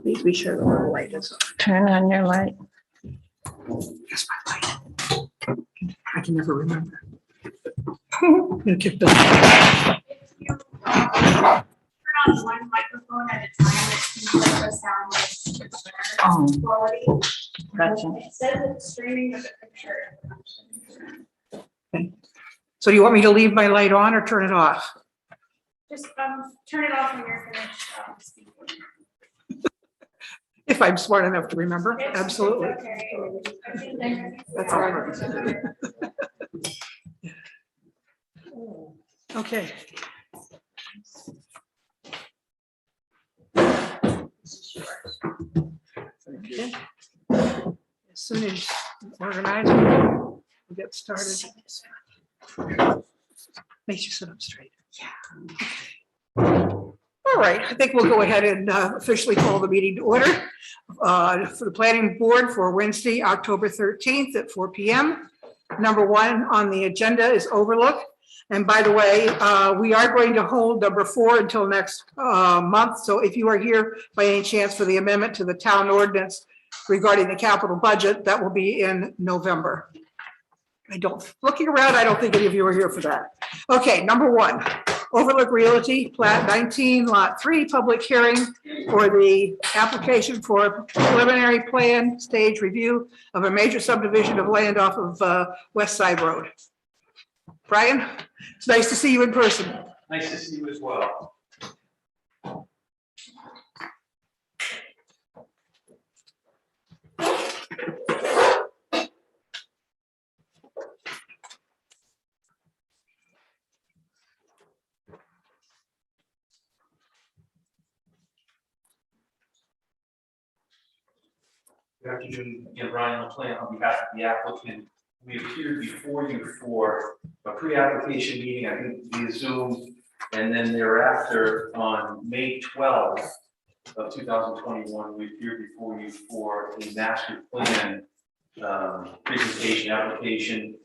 Please be sure the little light is on. Turn on your light. That's my light. I can never remember. I'm gonna kick the. Turn on one microphone at a time, it seems like the sound is Oh. better quality. Gotcha. It says it's streaming with a picture. So you want me to leave my light on or turn it off? Just turn it off when you're finished speaking. If I'm smart enough to remember, It's absolutely. okay. I think That's all right. Okay. Okay. As soon as organized, we'll get started. Makes you sit up straight. All right, I think we'll go ahead and officially call the meeting to order for the planning board for Wednesday, October 13th at 4 p.m. Number one on the agenda is overlook. And by the way, we are going to hold number 4 until next month. So if you are here by any chance for the amendment to the town ordinance regarding the capital budget, that will be in November. Looking around, I don't think any of you are here for that. Okay, number 1, Overlook Realty, Plat 19, Lot 3, public hearing for the application for preliminary plan stage review of a major subdivision of land off of West Side Road. Brian, it's nice to see you in person. Nice to see you as well. Good afternoon, again, Ryan LaPlante on behalf of the applicant. We appeared before you for a pre-application meeting, I think via Zoom, and then thereafter on May 12th of 2021, we appeared before you for a master plan presentation application,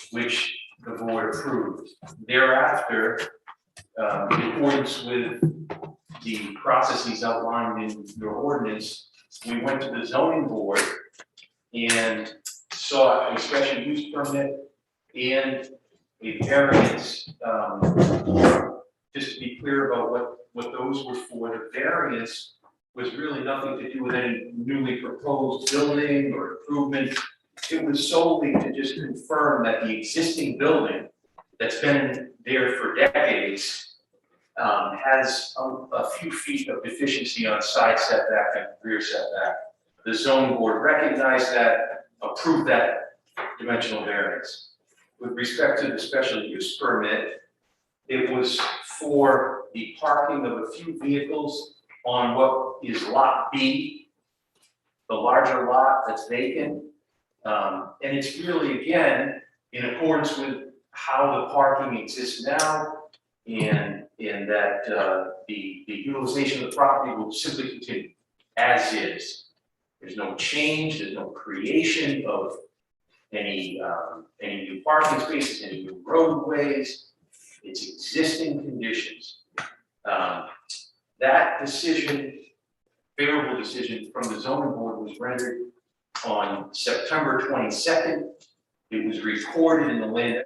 which the board approved. Thereafter, in accordance with the processes outlined in your ordinance, we went to the zoning board and sought a special use permit and a variance. Just to be clear about what those were for, the variance was really nothing to do with any newly proposed building or improvement. It was solely to just confirm that the existing building that's been there for decades has a few feet of deficiency on side setback and rear setback. The zoning board recognized that, approved that dimensional variance. With respect to the special use permit, it was for the parking of a few vehicles on what is Lot B, the larger lot that's vacant. And it's really, again, in accordance with how the parking exists now, and that the utilization of the property will simply continue as is. There's no change, there's no creation of any new parking spaces, any new roadways. It's existing conditions. That decision, favorable decision from the zoning board, was rendered on September 22nd. It was recorded in the land.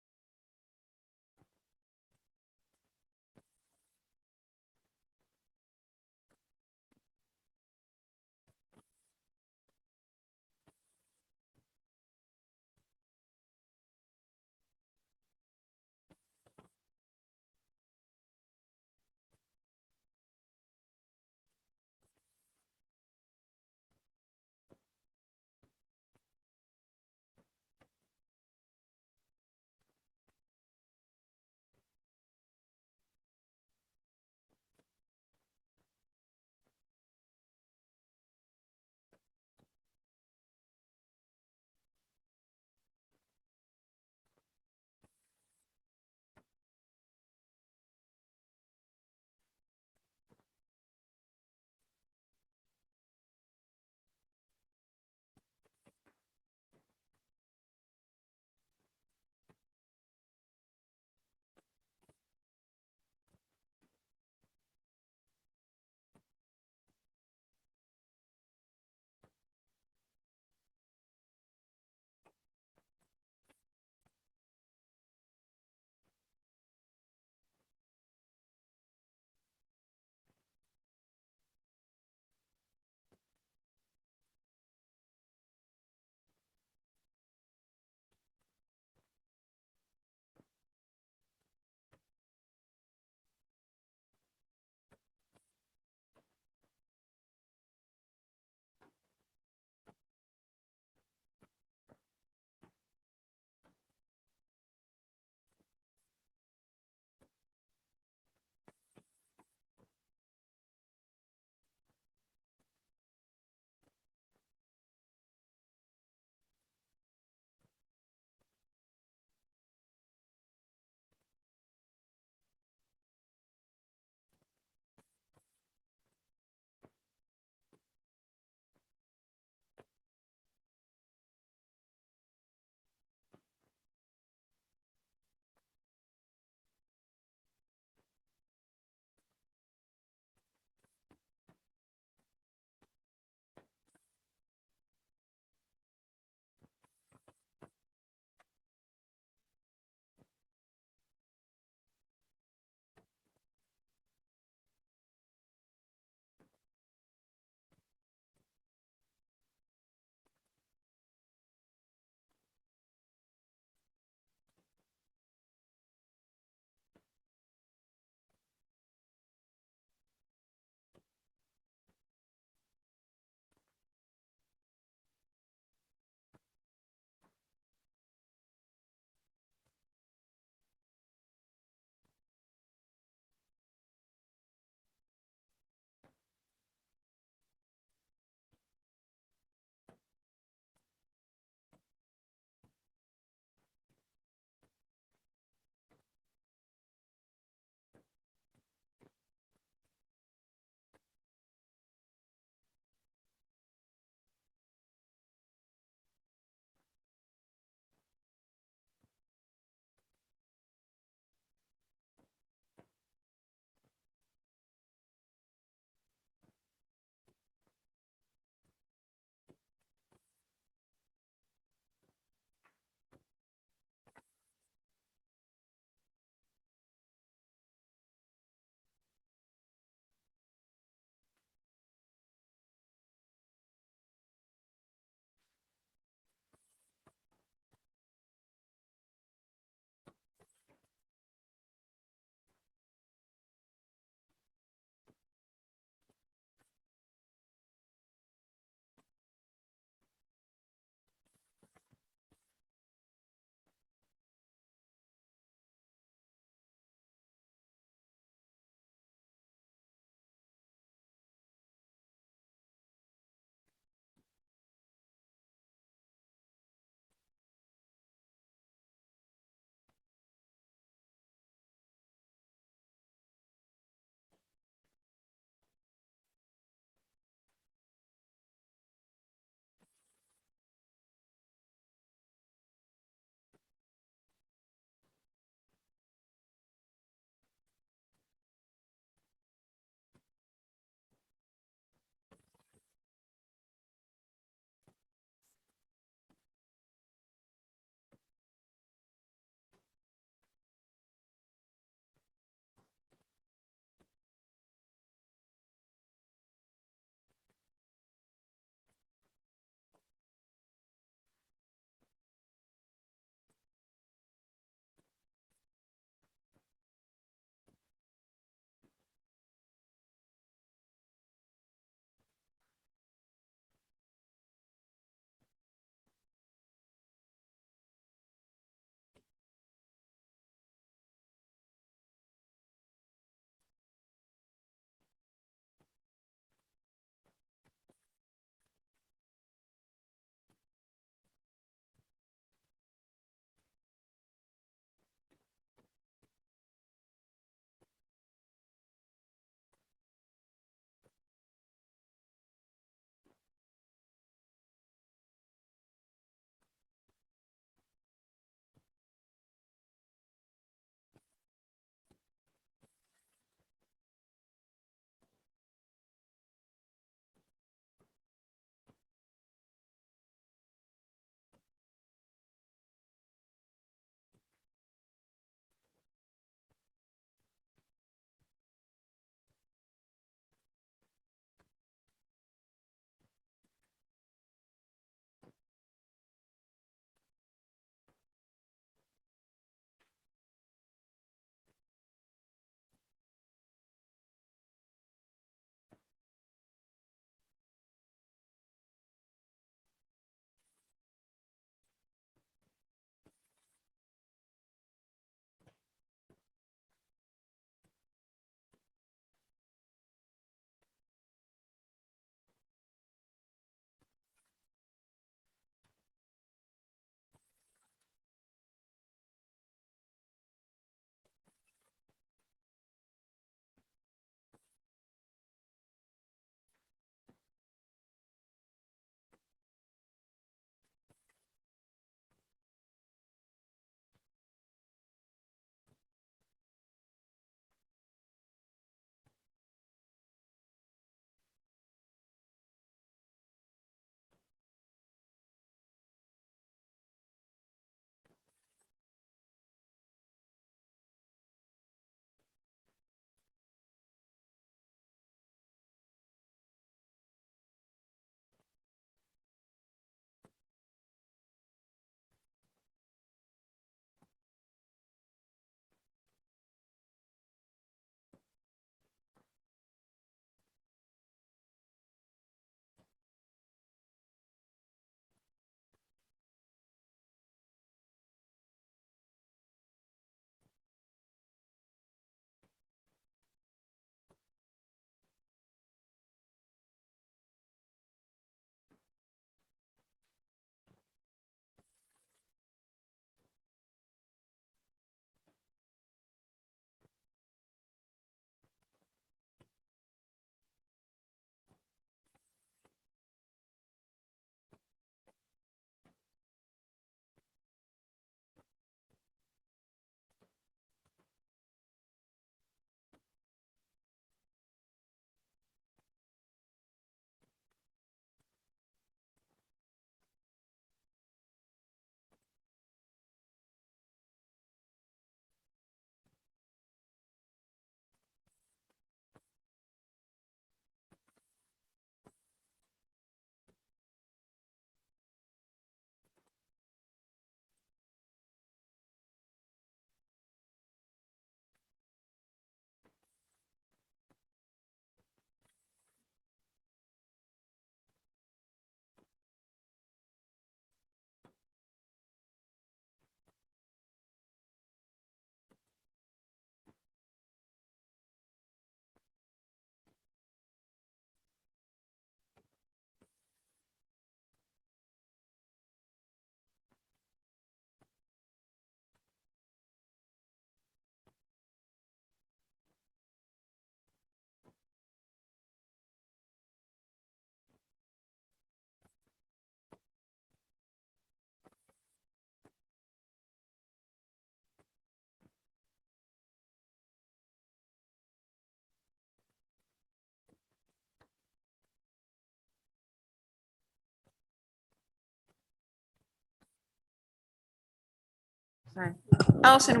Allison,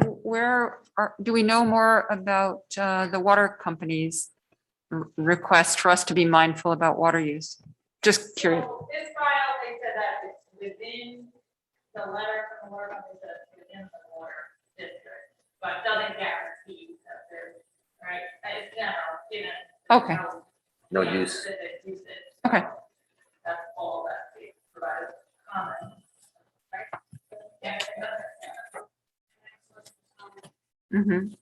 do we know more about the water company's request for us to be mindful about water use? Just curious. So this file, they said that it's within the letter from the water company, that it's within the water district, but doesn't guarantee that there's, right? It's general, given. Okay. No you know, use. specific usage. Okay. That's all that they provided comment. Right? Yeah. Mhm.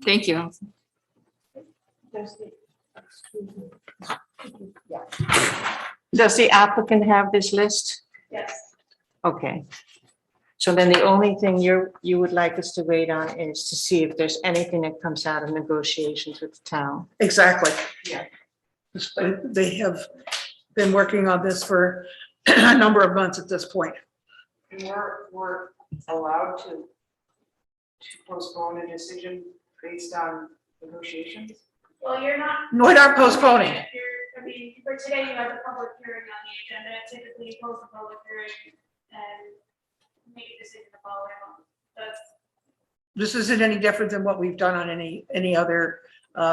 Thank you, Allison. Does the applicant have this list? Yes. Okay. So then the only thing you would like us to wait on is to see if there's anything that comes out of negotiations with the town. Exactly. Yeah. They have been working on this for a number of months at this point. And we're allowed to postpone a decision based on negotiations? Well, you're not. We're not postponing. I mean, for today, you have the public hearing on the agenda, typically you post the public hearing and make a decision the following month. That's, This isn't any different than what we've done on any other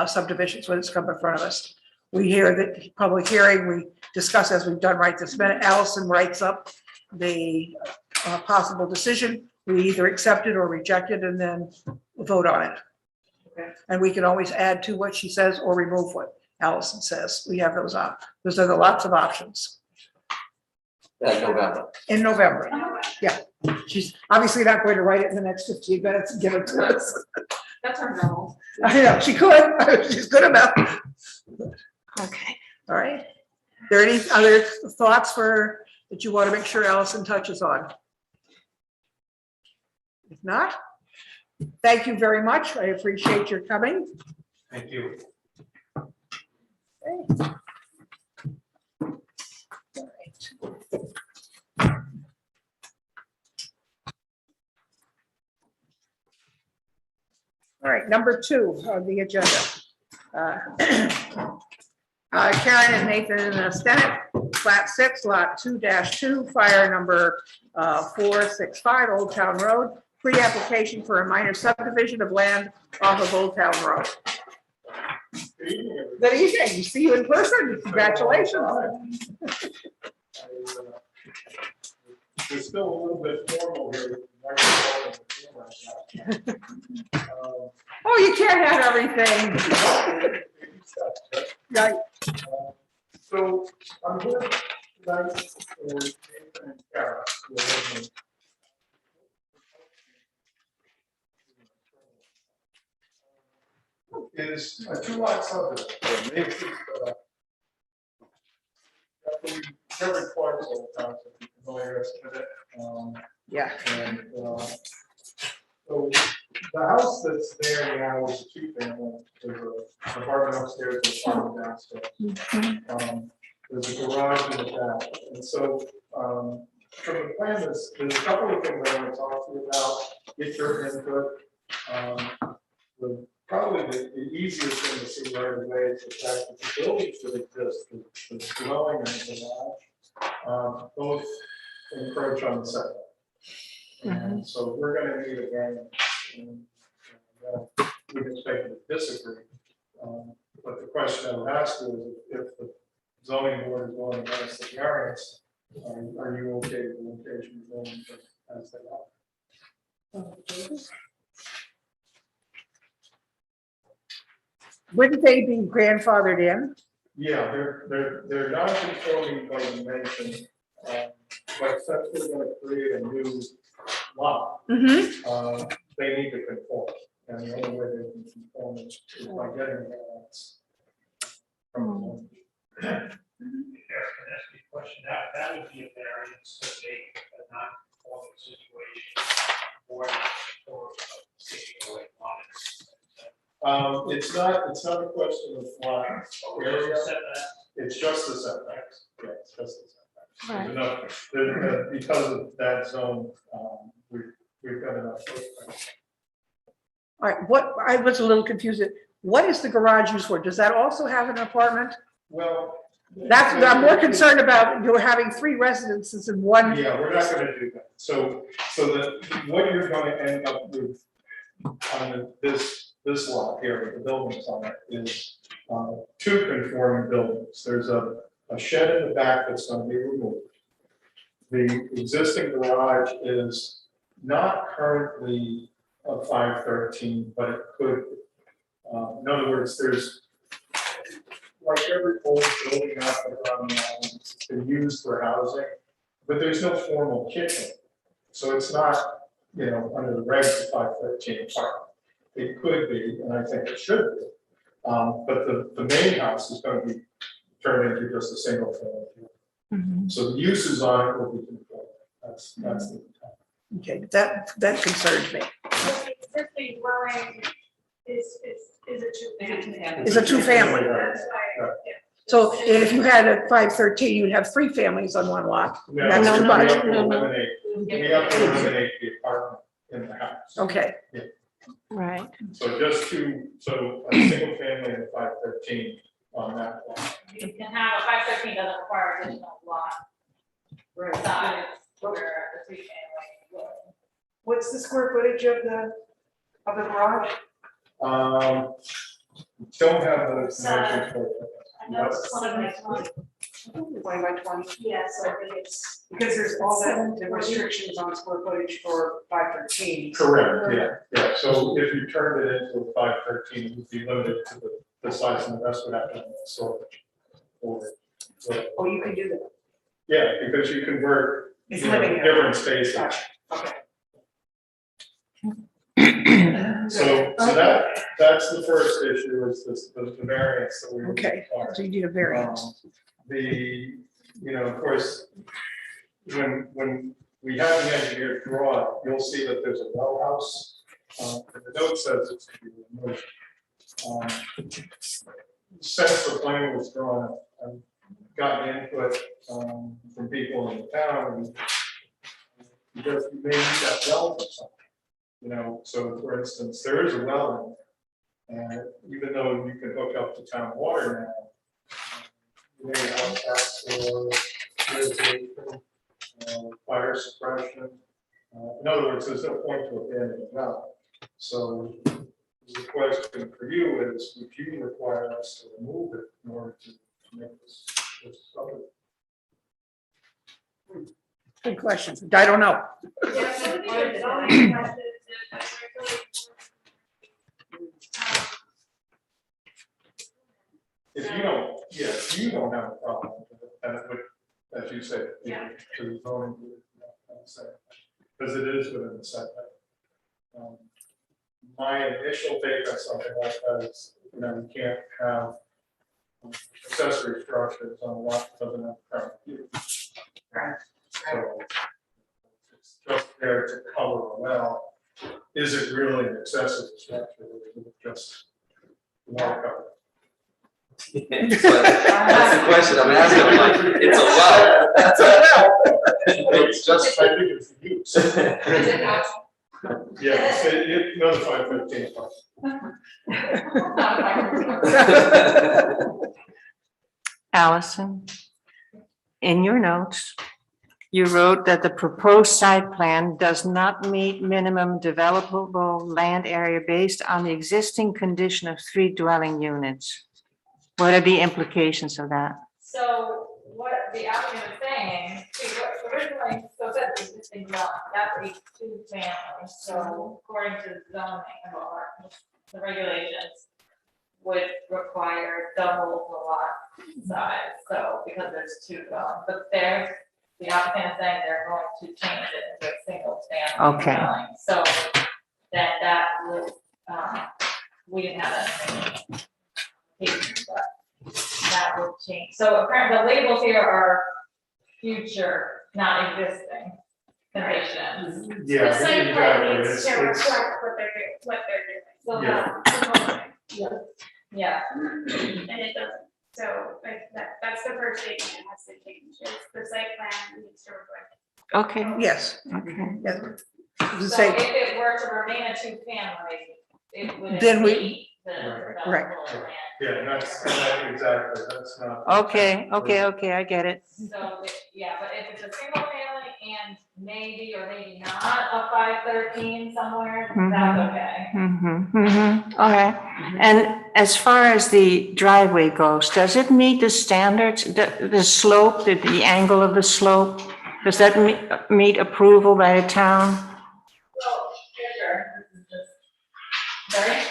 subdivisions when it's come in front of us. We hear the public hearing, we discuss as we've done right this minute. Allison writes up the possible decision. We either accept it or reject it and then vote on it. Okay. And we can always add to what she says or remove what Allison says. We have those are the lots of options November. in November. She's obviously not going to write it in the next 15 minutes and give it to us. That's our goal. I know, she could, she's good enough. Okay. All right. There any other thoughts that you want to make sure Allison touches on? If not, thank you very much. I appreciate your coming. Thank you. Okay. All right. All right, number 2 on the agenda. Karen and Nathan Stennett, plat 6, lot 2-2, fire number 465, Old Town Road, pre-application for a minor subdivision of land off of Old Town Road. Good evening, see you in person, congratulations. We're still a little bit formal here. Microphone and camera. Oh, you can't have everything. Right. So I'm here tonight for Nathan and Kara. Is a 2-lot subdivision. Nathan, Kevin Clark's old house, if you're familiar with it. Yeah. And so the house that's there now is a 2-family. There's an apartment upstairs, and an apartment downstairs. There's a garage in the back. And so from the plan, there's a couple of things I want to talk to you about, get your input. Probably the easiest thing to see right away is the fact that the buildings that exist, the dwelling and the garage, both encroach on the setback. And so we're going to need a variance. And we expect to disagree. But the question I would ask you is if the zoning board is going against the variance, are you okay with the location zoning as they are? Wouldn't they be grandfathered in? Yeah, they're not conforming by dimension, but since we're going to create a new lot, they need to conform. And the only way they can conform is by getting a variance from the zoning. Can ask you a question, that would be a variance to make a non-conforming situation or taking away lines. It's not a question of lot area, Setback. it's just the setbacks. Yeah, it's just the setbacks. Right. There's enough, because of that zone, we've got enough footprint. All right, what, I was a little confused. What is the garage used for? Does that also have an apartment? Well, That's, I'm more concerned about, you're having 3 residences in one. Yeah, we're not gonna do that. So what you're gonna end up with on this lot here with the buildings on it is 2 conforming buildings. There's a shed in the back that's gonna be removed. The existing garage is not currently a 513, but it could. In other words, there's, like every old building out there on the island, it's been used for housing, but there's no formal kitchen. So it's not, under the regs of 513 apartment. It could be, and I think it should be. But the main house is going to be turned into just a single family. So the uses on it will be controlled. That's the intent. Okay, that concerns me. The existing dwelling is a two-family. Is a 2-family. That's why, yeah. So if you had a 513, you'd have 3 families on one lot. No, That's we too have much. to eliminate, we have to eliminate the apartment in the house. Okay, Right. So just so a single family and a 513 on that lot. You can have, a 513 doesn't require additional lot size, where the 3-family would. What's the square footage of the garage? Don't have the dimensions for it. I know it's 20 20 by 20? Yeah, so I think it's. Because there's all the restrictions on square footage for 513. Correct, yeah. So if you turned it into a 513, it would be limited to the size, and the rest would have to have storage. Oh, you can do that. Yeah, because you convert, It's living area. different spaces. Gotcha. Okay. So that's the first issue is the variance that we. okay, require. so you need a variance. Of course, when we have the engineer draw it, you'll see that there's a well house. And the note says it's to be removed. Since the plan was drawn, I've gotten input from people in the town, and because you may need that well for something. So for instance, there is a well in there, and even though you can hook up to town water now, you may have that for irrigation, fire suppression. In other words, there's no point to abandon the well. So the question for you is, would you require us to remove it in order to make this other? Good question. I don't know. Yeah, so I think it's zoning questions, that's really. If you don't have a problem with it, then it would, as you said, Yeah. to the zoning board, because it is within the setback. My initial take on something like that is, you can't have accessory structures on a lot that doesn't have current use. Right. So it's just there to cover a well. Is it really an accessory structure, or is it just water cover? That's the question I'm asking, I'm like, it's a well, that's a well. It's just, I think it's the use. Is it not? Yeah, so it notified 15. Allison, in your notes, you wrote that the proposed site plan does not meet minimum developable land area based on the existing condition of 3 dwelling units. What are the implications of that? So what the applicant is saying, see, what originally, so that's existing dwelling, that's a 2-family, so according to zoning or the regulations would require double the lot size, so because there's 2 dwellings, but the applicant is saying they're going to change it into a single family Okay. dwelling, so that would, we didn't have that. But that would change. So apparently the labels here are future, not existing conditions. Yeah, The site exactly. plan needs It's- to it's- reflect what they're doing. So Yeah. yeah, And it doesn't, so like that's the first statement it has to change, is the site plan needs to reflect. Okay. Yes. Okay. Yes. The so same. if it were to remain a 2-family, it would Then we- meet Right. developable land. Yeah, and exactly, that's not. Okay, I get it. So, yeah, but if it's a single family and maybe or maybe not a 513 somewhere, that's okay. All right. And as far as the driveway goes, does it meet the standards, the slope, the angle of the slope? Does that meet approval by the town? Well, sure, this is just, sorry?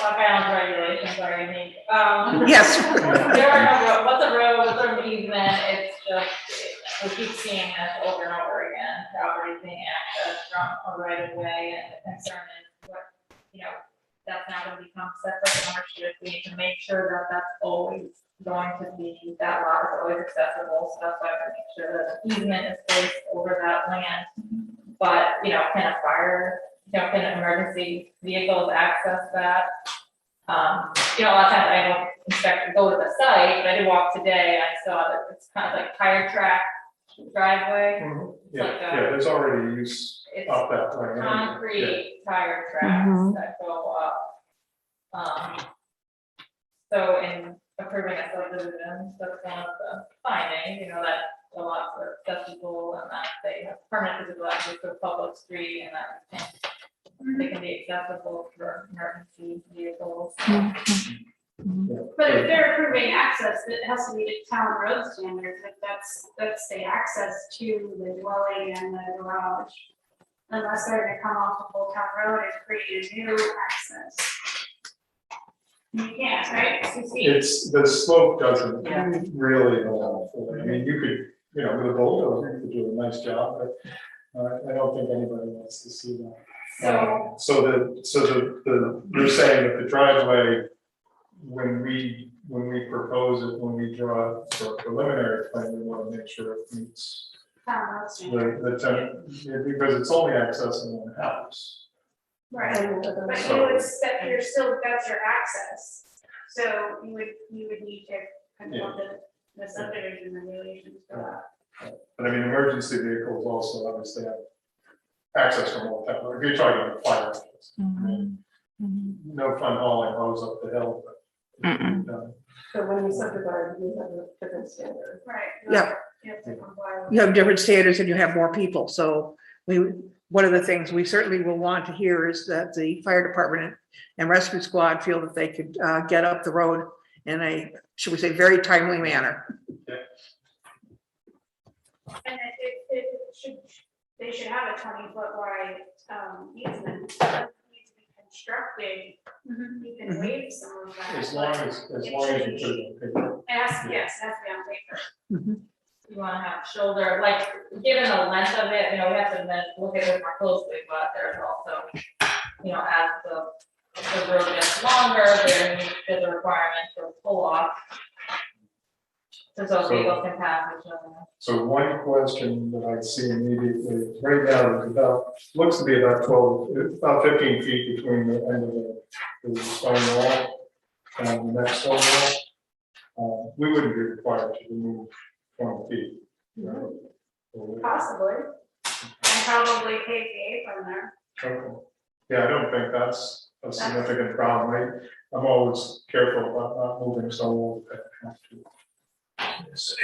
Block Island regulations are unique. Yes. There are no road, what's a road, what's an easement, it's just, we keep seeing this over and over again, property being accessed from a right of way, and the concern is what, that's not gonna become separate ownership, we need to make sure that that's always going to be, that lot is always accessible, so that's why I make sure that an easement is placed over that land. But, can a fire, can an emergency vehicles access that? A lot of times I don't go to the site, but I did walk today, I saw that it's kind of like tire track driveway. Mhm. It's like Yeah, there's already use It's up that way. anyway. concrete tire tracks that go up. So in approving a subdivision, that's one of the findings, that the lots are accessible and that they have permanent physical access to a public street and that they can be accessible for emergency vehicles. But if they're approving access, it has to meet the town road standards, if that's the access to the dwelling and the garage. Unless they're gonna come off the whole town road and create a new access. You can't, right? 'Cause you see- It's, the slope doesn't really allow for it. I mean, you could, with a bulldozer, you could do a nice job, but I don't think anybody wants to see that. You're saying that the driveway, when we propose it, when we draw it for a preliminary plan, we want to make sure it meets Town road standard. the tenant, because it's only accessing one house. Right, but you would step, that's your access, so you would need to conform to the subdivision regulations for that. But I mean, emergency vehicles also obviously have access from all town, if you're talking about fire. access, I mean, no fun hauling hose up the hill, but. So when you subdivide, you have a different standard. Right. Yeah. You have to comply with. You have different standards and you have more people, so one of the things we certainly will want to hear is that the fire department and rescue squad feel that they could get up the road in a, should we say, very timely manner. And they should have a 20-foot wide easement. It needs to be constructed. You can waive some of that. As long as you put it in paper. Yes, it has to be on paper. You wanna have shoulder, like, given the length of it, we have to then look at it more closely, but there's also, as the road gets longer, there needs to be the requirement for pull off. So vehicles can pass each other. So one question that I see immediately, right now, is looks to be about 15 feet between the end of the stone wall and the next stone wall. We wouldn't be required to remove 20 feet. Right? Possibly. And probably pave the apron there. Okay. Yeah, I don't think that's a significant problem. I'm always careful about not moving stone walls that have to.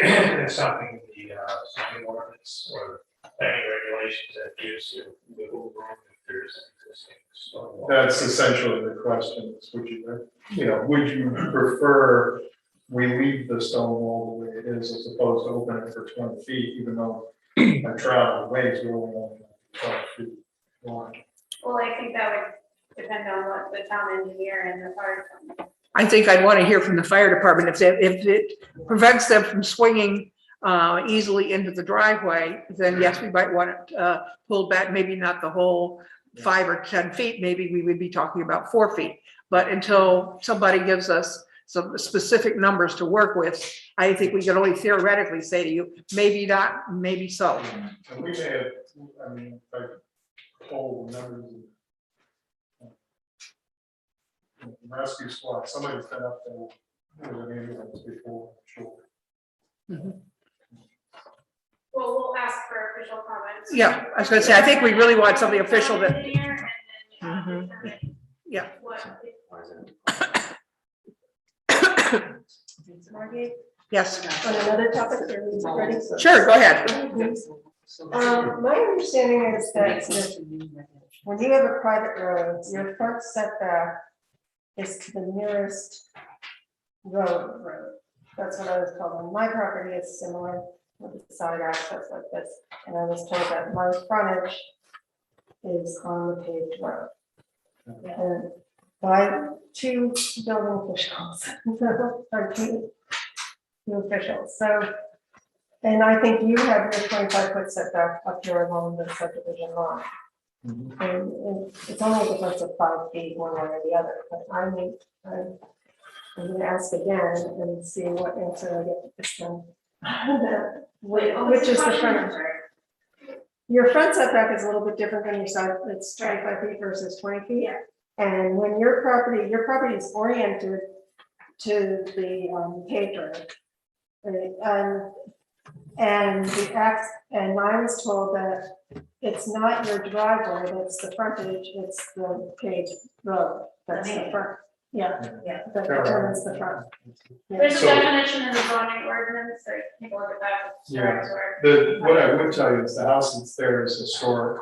There's something in the zoning ordinance or planning regulations that gives you wiggle room if there's an existing stone wall. That's essentially the question, is would you prefer we leave the stone wall the way it is as opposed to open it for 20 feet, even though a travel way is really only 12 feet wide? Well, I think that would depend on what the town engineer and the fire department. I think I'd want to hear from the fire department if it prevents them from swinging easily into the driveway, then yes, we might want it pulled back, maybe not the whole 5 or 10 feet, maybe we would be talking about 4 feet. But until somebody gives us some specific numbers to work with, I think we can only theoretically say to you, maybe not, maybe so. And we may have, like, whole numbers of rescue squad, somebody's been up there with an ambulance before, I'm sure. Well, we'll ask for official comments. Yeah, I was gonna say, I think we really want something official that, Engineer and then, determine yeah. what Yes, On another topic, are we ready? sure, go ahead. My understanding is that when you have a private road, your front setback is to the nearest road. That's what I was told. On my property is similar with the side access like this. And I was told that my frontage is on the paved road. And by two building officials, or two officials, so. And I think you have your 25-foot setback up here along the subdivision line. And it's only a difference of 5 feet one way or the other, but I'm gonna ask again and see what answer I get this time. Which is the front? Your front setback is a little bit different than your side, it's 25 feet versus 20 feet. And when your property is oriented to the paved road. And I was told that it's not your driveway, that's the frontage, it's the paved road, that's the front. Yeah, that determines the front. There's a So- definition in the zoning ordinance, so take a look at that. Yeah. What I would tell you is the house that's there is historic.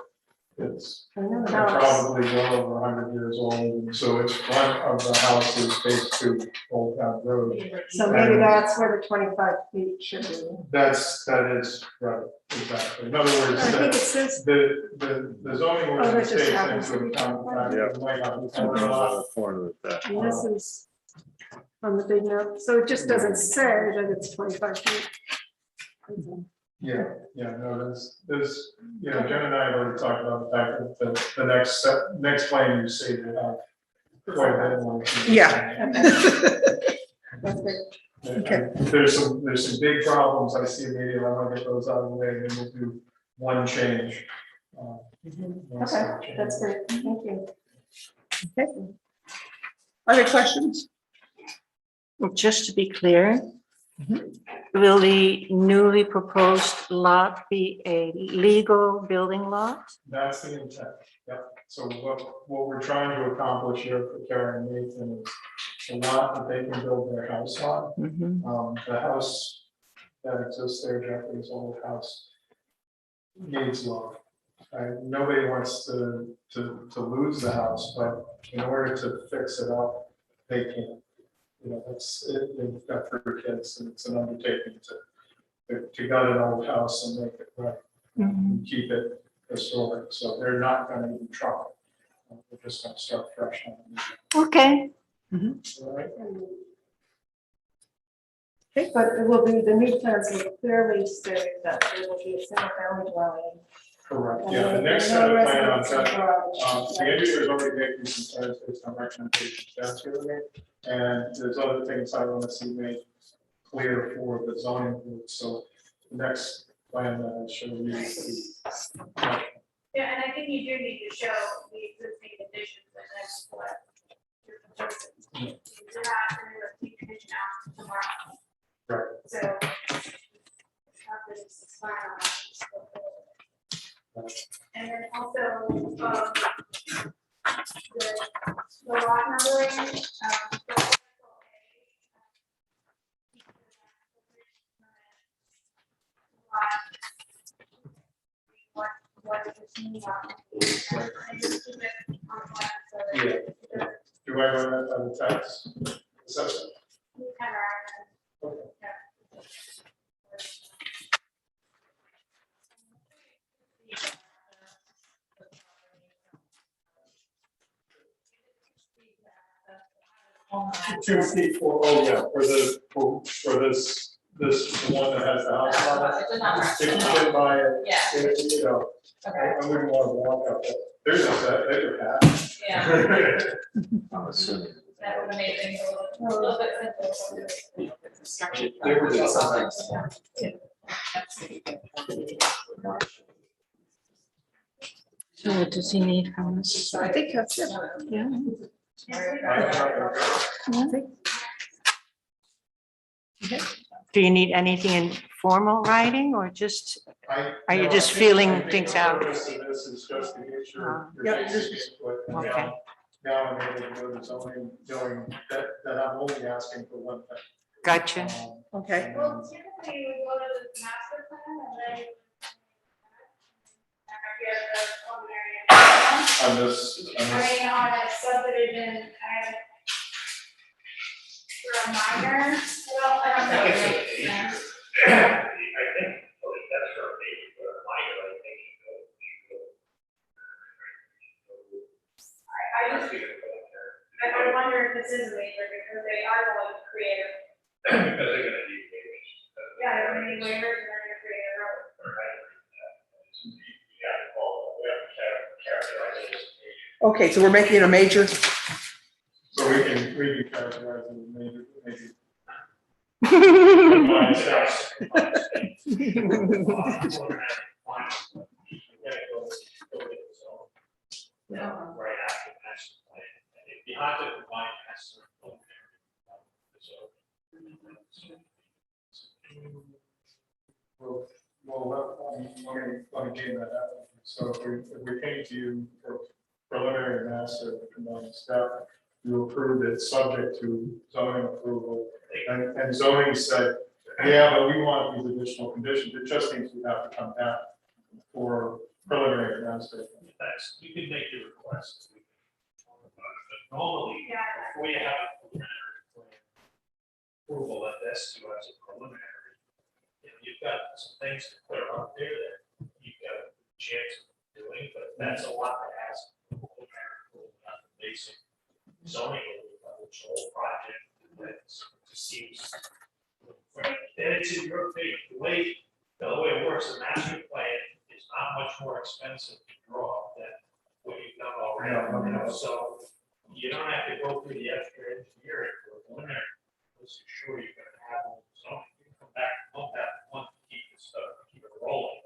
It's I know the house. probably well over 100 years old, and so it's front of the house is faced to Old Town Road. So maybe that's where the 25 feet should be. That is right, exactly. In other I words, think it that says, the zoning that ordinance just takes happens into to be account the fact 25. that it might not be covered a lot. and this is on the big note, so it just doesn't say that it's 25 feet. Yeah, no, there's, you know, Jen and I have already talked about the fact that the next plan you see to have quite a bit more. Yeah. That's great. Okay. There's some big problems I see immediately. I want to get those out of the way, and then we'll do one change. Okay, that's great, thank you. Other questions? Just to be clear, will the newly proposed lot be a legal building lot? That's the intent, yep. So what we're trying to accomplish here for Karen and Nathan is a lot that they can build their house on. The house that exists there, Jeffrey's old house, needs love. Nobody wants to lose the house, but in order to fix it up, they can't. You know, they've got 3 kids, and it's an undertaking to gut an old house and make it right, and keep it historic. So they're not going to even try. They're just going to start fresh on it. Okay, All right? But it will be, the new plans will clearly state that it will be a single family dwelling. Correct. and Yeah, the no next set of plan on residential that. garage. The engineer's already making some plans based on recommendations that's given me, and there's other things I want to see made clear for the zoning board, so the next plan that I show you is. Yeah, and I think you do need to show the existing conditions, and that's what you're proposing. You're not going to keep condition out tomorrow. Right. So. After this is finalized. And then also, the lot numbering, what is the new lot? And just keep it on plan, so that Yeah. it doesn't- Do I run that on the text? Assessment? you kind of- Okay. yeah. Two feet for, oh yeah, for this, the one that has the house on it. It's a number. If you can buy it, Yeah, you know, okay, I wouldn't want to walk up there. There's a bigger path. yeah, I'm assuming. that would have made things a little bit simpler. They were doing something. so does he need from us? I think that's it. Yeah. Do you need anything in formal writing or just, Are you just feeling things out? The purpose of this is just to get your. Yeah. Okay. Now I'm able to go to zoning, knowing that I'm only asking for one thing. gotcha? Okay, Well, typically we go to the master plan and then. Get the preliminary. On this, I mean, on a subdivision, for a minor, well, I don't know. I think so. Yeah. I think, well, that's for a baby, but a minor, I think. I just, I wonder if this is a major because they are going to create a, Because they're gonna need babies. yeah, they're going to need waivers and they're going to create a road. You gotta follow, we have to characterize it as a major. okay, so we're making it a major. so we can characterize it as maybe. Combined steps, combined steps. Right after the master plan, and if you have to combine master. Let me gain that out. So if we came to you for preliminary master combined step, you approved it subject to zoning approval. And zoning said, yeah, but we want these additional conditions. It just means we have to come back for preliminary master. That's, you can make your request. But normally, Yeah. before you have a preliminary plan approval of this to as a preliminary, you've got some things to clear up there that you've got a chance of doing, but that's a lot that has preliminary approval, not the basic zoning of the whole project. That just seems. And it's in your favor. The way it works, the master plan is not much more expensive to draw than what you've done already. So you don't have to go through the extra engineering for a preliminary. Let's ensure you're gonna have all the zoning. You can come back month after month to keep this stuff, keep it rolling.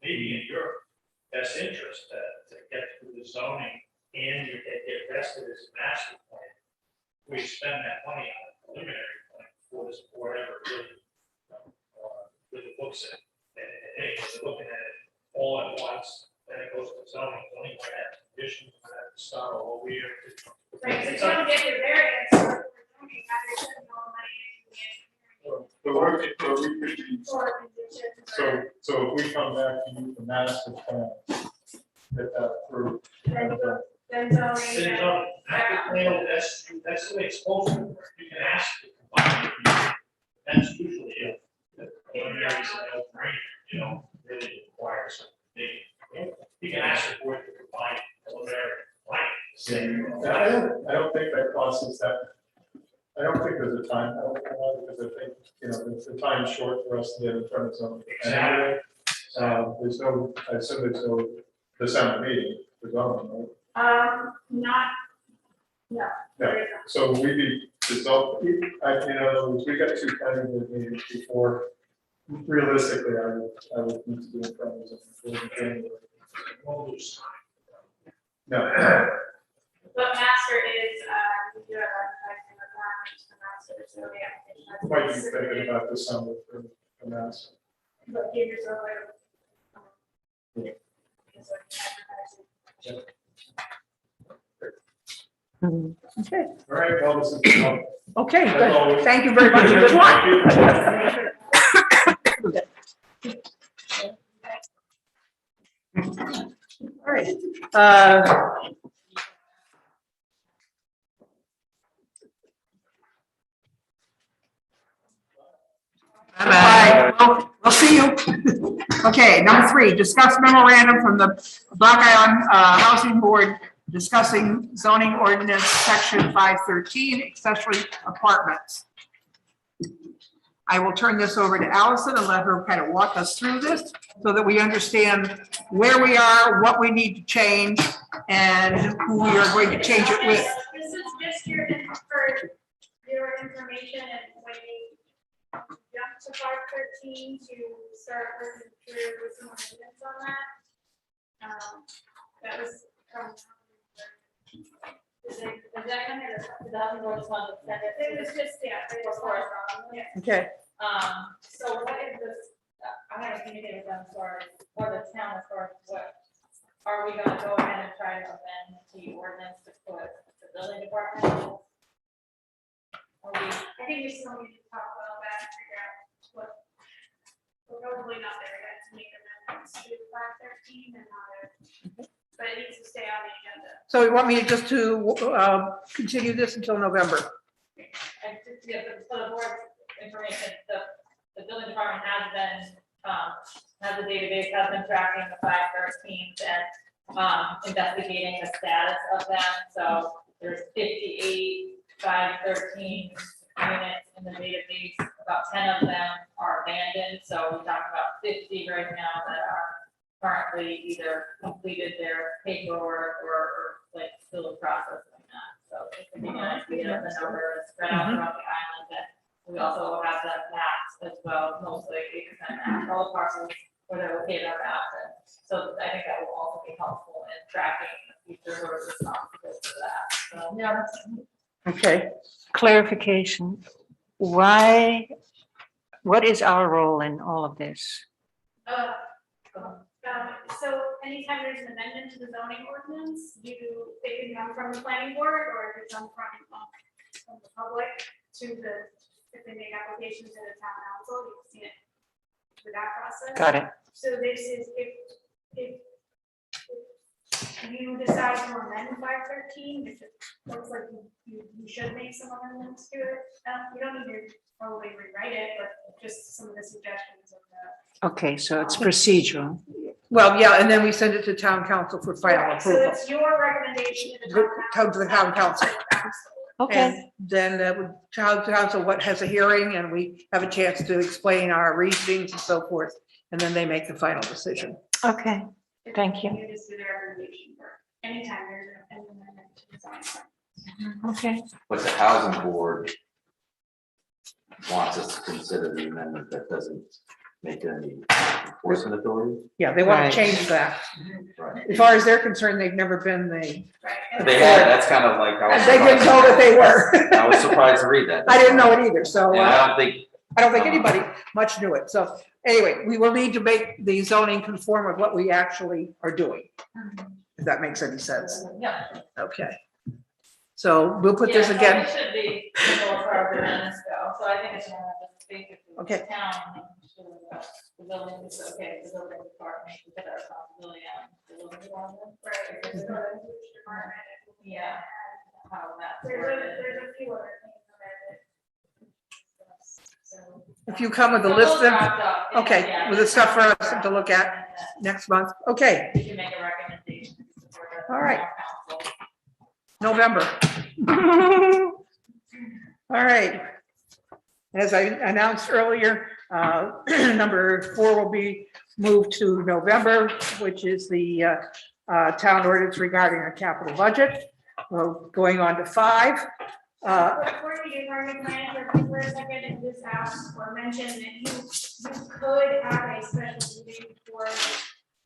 Maybe in your best interest to get through the zoning and you can get vested as a master plan. We spend that money on a preliminary plan before this board ever really with the books in. And they're looking at it all at once, then it goes to zoning, zoning might have conditions, might have to start all over here. Right, so you don't get your variance for zoning, now you're putting all the money into The work, so we could be, the for conditions. so if we come back to you for master plan, get that through. Then zoning. Then zoning, master plan, that's the way it's supposed to work. You can ask to combine it. That's usually it. The preliminary is a no-brainer, you don't really require something big. You can ask the board to combine preliminary plan. I don't think that crosses that. I don't think there's a time, I don't know, because I think, the time's short for us to get in front of zoning. Exactly. There's no, I assume there's no December meeting for zoning, right? Not, no. there isn't. So we be, we got two planning board meetings before, realistically, I would need to be in front of zoning in January. We'll lose time. No, But master is, we do have advertising requirements for master, so yeah. might be thinking about December for mass. But give yourself a. Yeah. Advertising. Okay, All right, well, this is. okay, That's all. good. Thank you very much. Good luck. All right. Bye. We'll see you. Okay, number 3, discuss memorandum from the Black Island Housing Board discussing zoning ordinance section 513, accessory apartments. I will turn this over to Allison and let her kind of walk us through this so that we understand where we are, what we need to change, and who we are going to change it with. This is just for your information and when you jump to 513 to start working through some amendments on that. That was from. Is that kind of the housing board just wanted to send it? It was just, yeah. it was Before. yeah. Okay. So what is this, I haven't communicated with them as far as, or the town as far as what, are we gonna go ahead and try to amend the ordinance to put the building department? Or we, I think we still need to talk about that, figure out we're probably not there yet to make amendments to 513 and not, but it needs to stay on the agenda. So you want me to just to continue this until November? And just, yeah, for the board's information, the building department has been, has a database, has been tracking the 513s and investigating the status of them. So there's 58 513 units in the database, about 10 of them are abandoned. So we talked about 50 right now that are currently either completed their paperwork or like still in process of that. So it can be nice, we have the number spread out throughout the island, and we also have the maps as well, mostly 8% maps, all the parcels where they're located on maps. And so I think that will also be helpful in tracking the future who is responsible for that. So, yeah, Okay. Clarification. Why, what is our role in all of this? So anytime there's an amendment to the zoning ordinance, it can come from the planning board or it can come from the public to if they make applications to the town council, you've seen it through that process. Got it. So this is, if you decide to amend 513, if it looks like you should make some amendments to it, you don't need to probably rewrite it, but just some of the suggestions of the. Okay, so it's procedural. Well, yeah, and then we send it to town council for final Right, So approval. it's your recommendation to the Go- town to the town council. Okay, And then town council what has a hearing and we have a chance to explain our reasonings and so forth. And then they make the final decision. okay, thank you. You just do the recommendation for anytime there's an amendment to the design. Okay, But the housing board wants us to consider the amendment that doesn't make any enforcement authority. Yeah, they want Right. to change that. Right. As far as they're concerned, they've never been the, Right. and They had, that's kind of like. I was they didn't know that they were. I was surprised to read that. I didn't know it either, so And I don't think, I don't think anybody much knew it. So anyway, we will need to make the zoning conform with what we actually are doing. If that makes any sense. yeah. Okay. So we'll put this Yeah, so again. it should be more for our business go, so I think it's more of a basic. Okay. Town, making sure that the building is okay, the building department, we put our responsibility on the building department. Right, if it's a huge department, it will be- Yeah. How that's There's worded. a few other things about it. So. If you come with a So list those of, dropped off, okay, yeah, with the stuff for us to look at next month. Okay, We can make a recommendation. for the All right. town council. November. All right. As I announced earlier, number 4 will be moved to November, which is the town ordinance regarding our capital budget. We're going on to 5. Before you do target plan, for a second and just ask or mention that you could have a special meeting for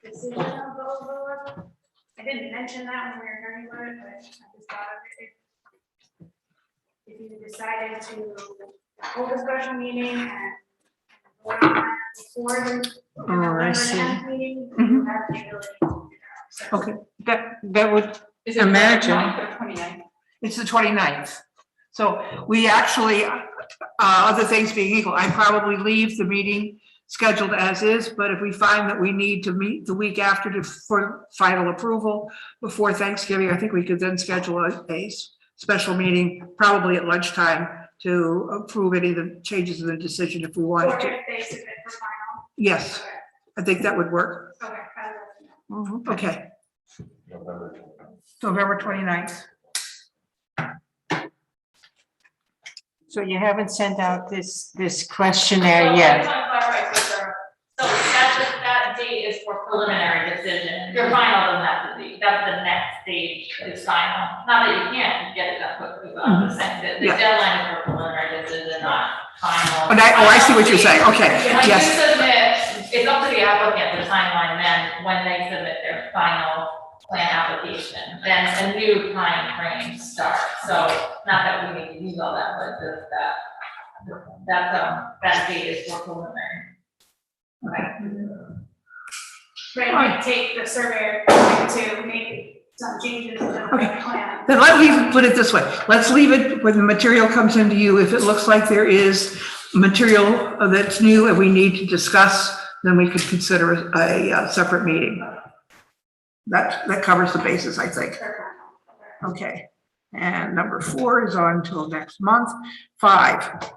the decision of the overlap. I didn't mention that when we were talking about it, but I just thought of it. If you decided to hold a special meeting and vote on that before the November see. 10th meeting, you have the ability to do that. So- Okay, that would Is it Imagine. 29th or 29th? it's the 29th. So we actually, other things being equal, I probably leave the meeting scheduled as is, but if we find that we need to meet the week after for final approval before Thanksgiving, I think we could then schedule a special meeting, probably at lunchtime, to approve any of the changes in the decision if we Or wanted to. if they submit for final. Yes, Okay, I think that would work. okay, I will let you know. Okay, November. November 29th. So you haven't sent out this questionnaire So, yet? I just wanna clarify, so that date is for preliminary decision, your final doesn't have to be, that's the next stage is final. Not that you can't get it done quickly, but I'm just saying that the Yeah. deadline is for preliminary decision, not final. I see what you're saying, okay, When you yes. submit, it's up to the applicant, the timeline then, when they submit their final plan application, then a new time frame starts. So, not that we need to use all that, but just that date is for preliminary. Right, might take the surveyor to make some changes to the Okay. plan. Then put it this way, let's leave it when the material comes into you. If it looks like there is material that's new and we need to discuss, then we could consider a separate meeting. That covers the basis, I think. Okay, and number 4 is on until next month. 5.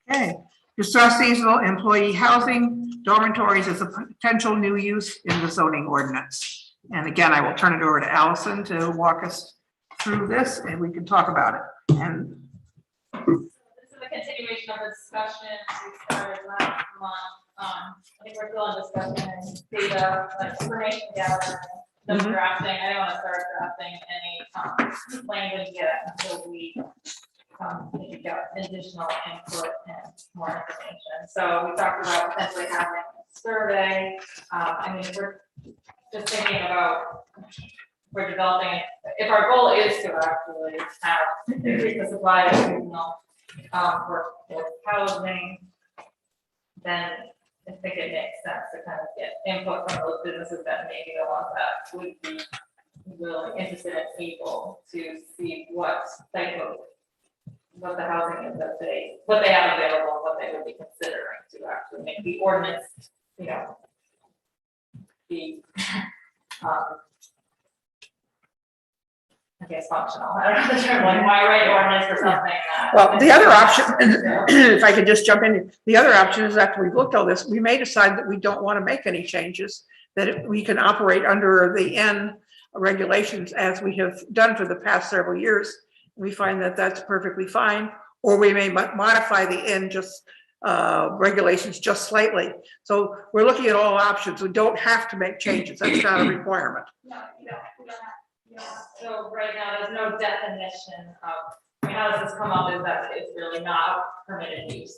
Okay, discuss seasonal employee housing dormitories as a potential new use in the zoning ordinance. And again, I will turn it over to Allison to walk us through this and we can talk about it. And This is a continuation of the discussion we started last month. I think we're still in discussion and data, like information gathering, the drafting. I don't want to start drafting any language yet until we get additional input and more information. So we talked about potentially having a survey. I mean, we're just thinking about, we're developing, if our goal is to actually have increase the supply of seasonal workforce housing, then I think it makes sense to kind of get input from those businesses that maybe the ones that would be really interested and able to see what type of, what the housing is that what they have available, what they would be considering to actually make the ordinance, you know, be, I guess functional. I don't know the term, like why write ordinance for something that. well, the other option, if I could just jump in, the other option is after we've looked at all this, we may decide that we don't want to make any changes, that we can operate under the N regulations as we have done for the past several years. We find that that's perfectly fine, or we may modify the N just regulations just slightly. So we're looking at all options. We don't have to make changes. That's not a requirement. No, you don't have. So right now, there's no definition of, I mean, how this has come up is that it's really not permitted use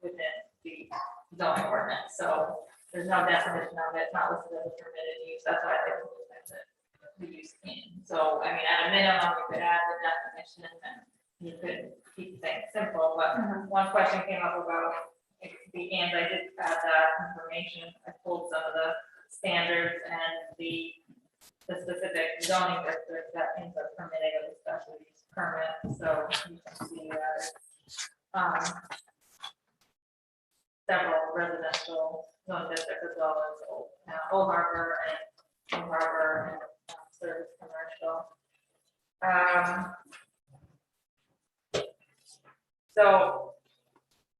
within the zoning ordinance. So there's no definition of it, it's not listed as a permitted use. That's why they put the use in. So, I mean, at a minimum, we could add the definition and you could keep things simple. But one question came up about the and I did add that information. I pulled some of the standards and the specific zoning district that ends up permitting a special use permit, so you can see that several residential zone districts as well as Old Harbor and service commercial. So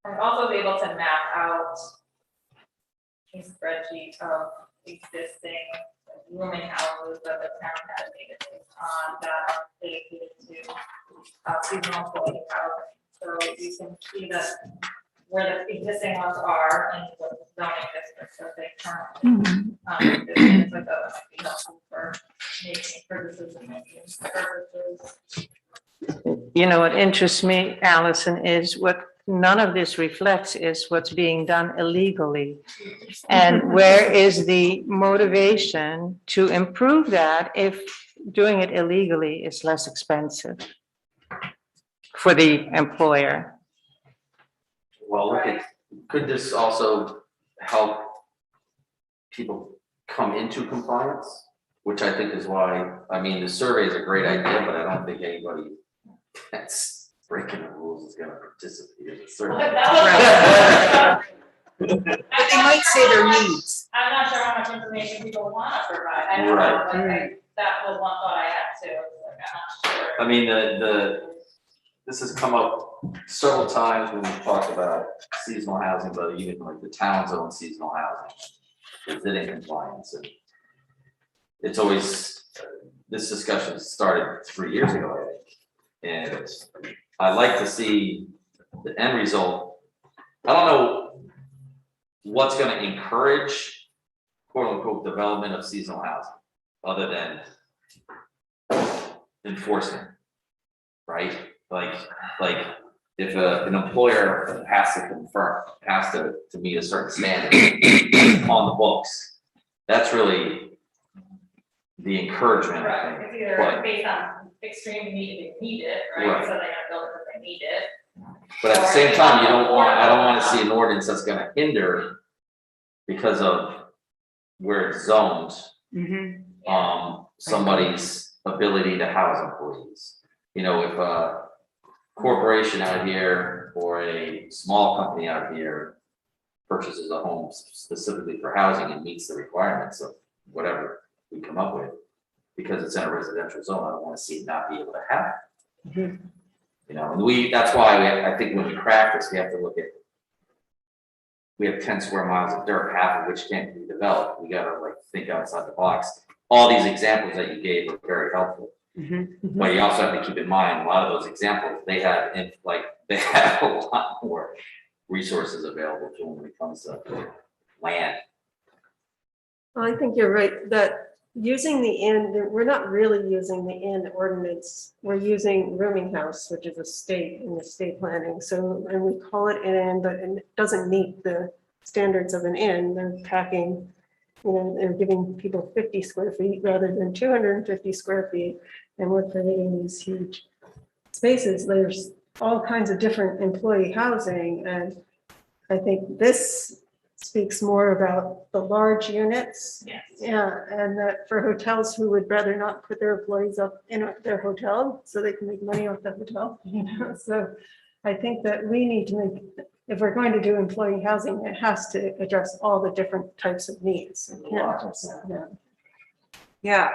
I'm also able to map out a spreadsheet of existing rooming houses that the town has on that are dedicated to seasonal employee housing. So you can see that where the existing ones are and what the zoning districts that they currently things like that might be helpful for making purposes and making purposes. You know, what interests me, Allison, is what none of this reflects is what's being done illegally. And where is the motivation to improve that if doing it illegally is less expensive for the employer? Well, look at, could this also help people come into compliance? Which I think is why, I mean, the survey is a great idea, but I don't think anybody that's breaking the rules is gonna participate in the survey. But they might say their needs. I'm not sure how much information people want to provide. I don't know, like, that was one thought I had too. Like, I'm not sure. I mean, this has come up several times when we talked about seasonal housing, but even like the town's own seasonal housing. Is it in compliance? And it's always, this discussion started 3 years ago, I think. And I'd like to see the end result. I don't know what's gonna encourage quote unquote development of seasonal housing, other than enforcement, right? Like if an employer has to confirm, has to meet a certain standard on the books, that's really the encouragement, I Right, think. it's either But- based on extreme need, they need it, right? Right. So they're gonna build it because they need it. But at the same time, I don't wanna see an ordinance that's gonna hinder because of where it's zoned, somebody's ability to house employees. You know, corporation out here or a small company out here purchases a home specifically for housing and meets the requirements of whatever we come up with, because it's in a residential zone, I don't wanna see it not be able to have it. You know, and that's why I think when we craft this, we have to look at, we have 10 square miles of dirt, half of which can't be developed, we gotta like think outside the box. All these examples that you gave are very helpful. But you also have to keep in mind, a lot of those examples, they have a lot more resources available to them when it comes to land. Well, I think you're right, that using the inn, we're not really using the inn ordinance. We're using rooming house, which is a state in the state planning. So, and we call it an inn, but it doesn't meet the standards of an inn. They're packing, you know, they're giving people 50 square feet rather than 250 square feet. And we're creating these huge spaces. There's all kinds of different employee housing. And I think this speaks more about the large units. Yes. Yeah, and that for hotels who would rather not put their employees up in their hotel so they can make money off the hotel, you know, so I think that we need to make, if we're going to do employee housing, it has to address all the different types of needs. It can't just, yeah.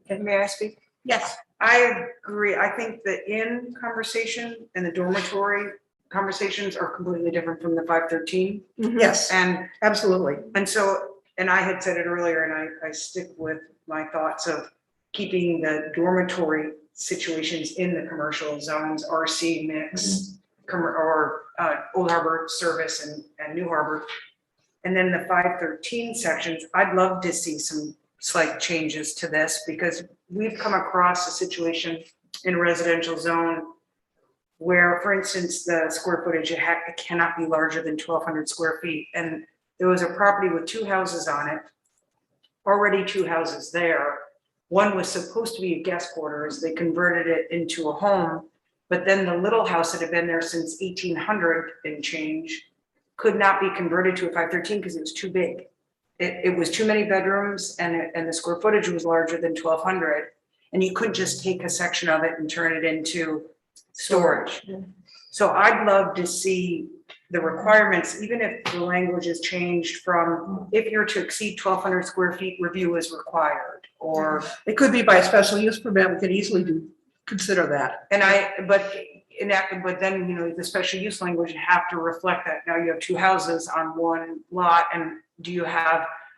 And may I speak? Yes. I agree. I think the inn conversation and the dormitory conversations are completely different from the 513. Yes, And absolutely. so, and I had said it earlier, and I stick with my thoughts of keeping the dormitory situations in the commercial zones, RC mix, or Old Harbor Service and New Harbor. And then the 513 sections, I'd love to see some slight changes to this, because we've come across a situation in a residential zone where, for instance, the square footage, it cannot be larger than 1,200 square feet. And there was a property with 2 houses on it, already 2 houses there. One was supposed to be a guest quarters. They converted it into a home, but then the little house that had been there since 1800 and change could not be converted to a 513 because it was too big. It was too many bedrooms, and the square footage was larger than 1,200. And you couldn't just take a section of it and turn it into storage. So I'd love to see the requirements, even if the language is changed from, if you're to exceed 1,200 square feet, review is required, or. It could be by a special use permit. We could easily consider that. But then, you know, the special use language have to reflect that. Now you have 2 houses on one lot, and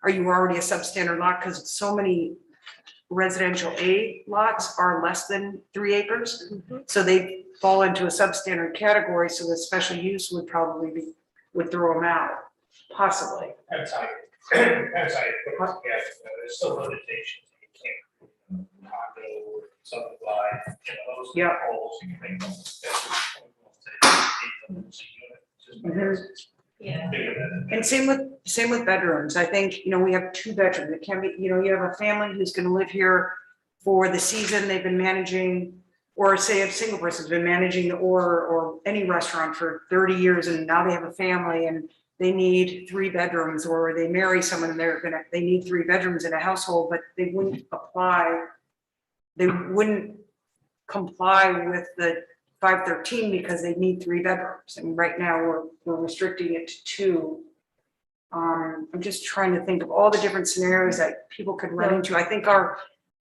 are you already a substandard lot? Because so many residential A lots are less than 3 acres. So they fall into a substandard category, so the special use would probably would throw them out, possibly. That's how you put it together. There's still limitations. You can't condo or subdivide, you know, those Yeah. holes, you can make them. Yeah. Bigger than. And same with bedrooms. I think, you know, we have 2 bedrooms. It can be, you know, you have a family who's gonna live here for the season. They've been managing, or say a single person's been managing or any restaurant for 30 years, and now they have a family and they need 3 bedrooms, or they marry someone and they need 3 bedrooms in a household, but they wouldn't comply with the 513 because they need 3 bedrooms. And right now we're restricting it to 2. I'm just trying to think of all the different scenarios that people could run into. I think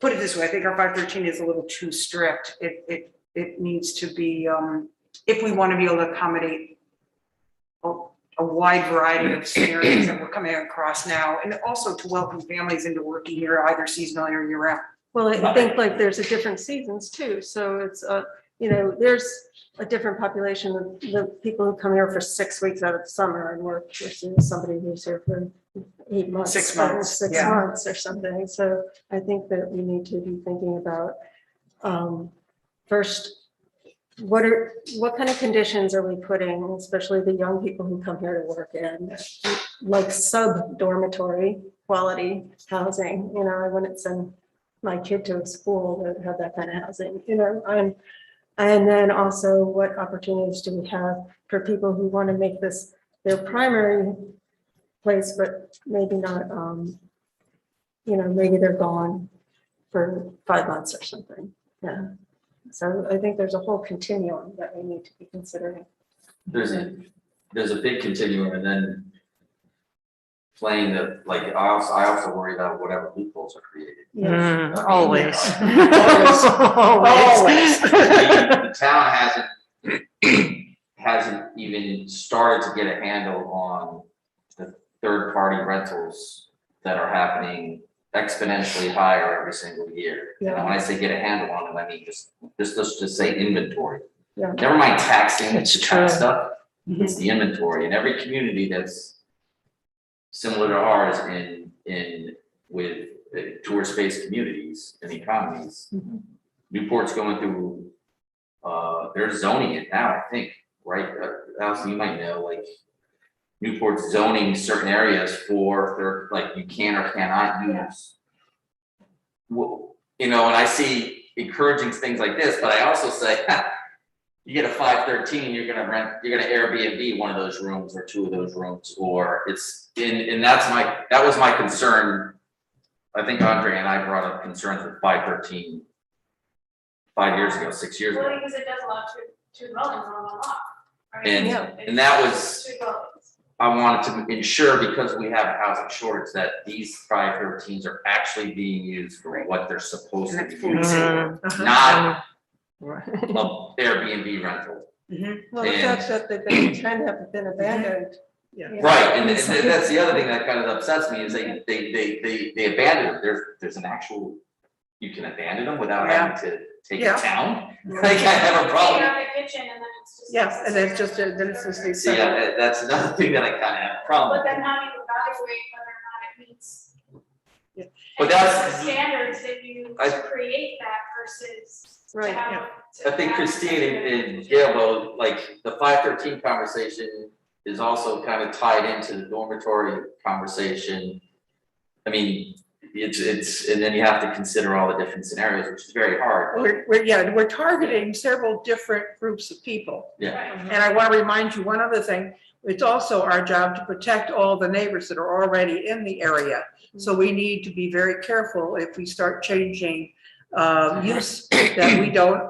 put it this way, I think our 513 is a little too strict. It needs to be, if we want to be able to accommodate a wide variety of scenarios that we're coming across now, and also to welcome families into working here either seasonally or year round. Well, I think like there's a different seasons too, so it's you know, there's a different population of the people who come here for 6 weeks out of the summer and work versus somebody who's here for 8 months. 6 months, 6 yeah. months or something, so I think that we need to be thinking about, first, what kind of conditions are we putting, especially the young people who come here to work in, like sub-dormitory quality housing, you know, I wouldn't send my kid to a school that had that kind of housing, you know, and then also what opportunities do we have for people who want to make this their primary place, but maybe not, you know, maybe they're gone for 5 months or something. Yeah. So I think there's a whole continuum that we need to be considering. There's a big continuum, and then playing the, like, I also worry about whatever loopholes are created. Always. Always. The town hasn't even started to get a handle on the third-party rentals that are happening exponentially higher every single year. And when I say get a handle on them, I mean let's just say inventory. Yeah. Never mind taxing, It's the tax true. stuff, it's the inventory, and every community that's similar to ours with tourist-based communities and economies. Newport's going through, they're zoning it now, I think, right? Allison, you might know, like, Newport's zoning certain areas for their, like, you can or cannot use. Well, you know, and I see encouraging things like this, but I also say, you get a 513, you're gonna Airbnb one of those rooms or two of those rooms, or and that was my concern. I think Andre and I brought up concerns with 513 5 years ago, 6 years Well, ago. because it does allow two dwellings on one lot. I mean, And, it's and that was, two dwellings. I wanted to ensure, because we have a housing shortage, that these 513s are actually being used for what they're supposed to And be that's fully used safe. for, not Right. a Airbnb rental. Well, the fact that they've been, can have been abandoned. Yeah. you know, Right, and that's the other thing that kind of upsets me, is they abandon them, there's an actual, you can abandon them without having to take Yeah. it down? Like, I have a Take problem. out the kitchen and then it's just. Yes, and then it's just a So, yeah, that's another thing that I kind of have a problem But with. then how do you evaluate whether or not it meets? But the that's- standards that you I- create that versus. to Right, have- yeah. to I think have- Christine and Gail, though, like, the 513 conversation is also kind of tied into the dormitory conversation. I mean, it's, and then you have to consider all the different scenarios, which is very hard. We're targeting several different groups of people. Yeah, And I want to remind you one other thing, it's also our job to protect all the neighbors that are already in the area. So we need to be very careful if we start changing use, that we don't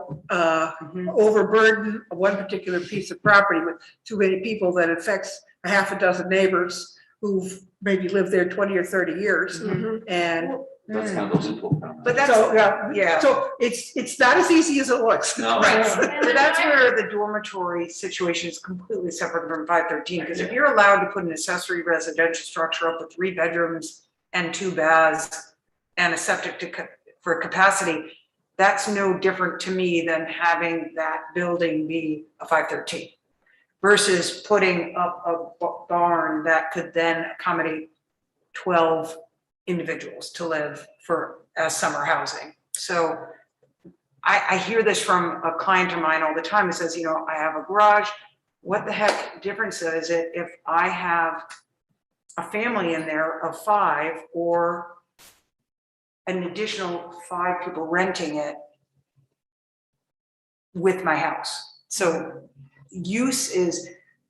overburden one particular piece of property with too many people that affects a half a dozen neighbors who've maybe lived there 20 or 30 years. And that's kind of the loophole. But that's, so, yeah. so it's not as easy as it looks. No. Right, And but that's then where the dormitory situation is completely separate from 513, because if you're allowed to put an accessory residential structure up with 3 bedrooms and 2 baths and a septic for capacity, that's no different to me than having that building be a 513 versus putting up a barn that could then accommodate 12 individuals to live as summer housing. So I hear this from a client of mine all the time. It says, you know, I have a garage. What the heck difference is it if I have a family in there of 5 or an additional 5 people renting it with my house? So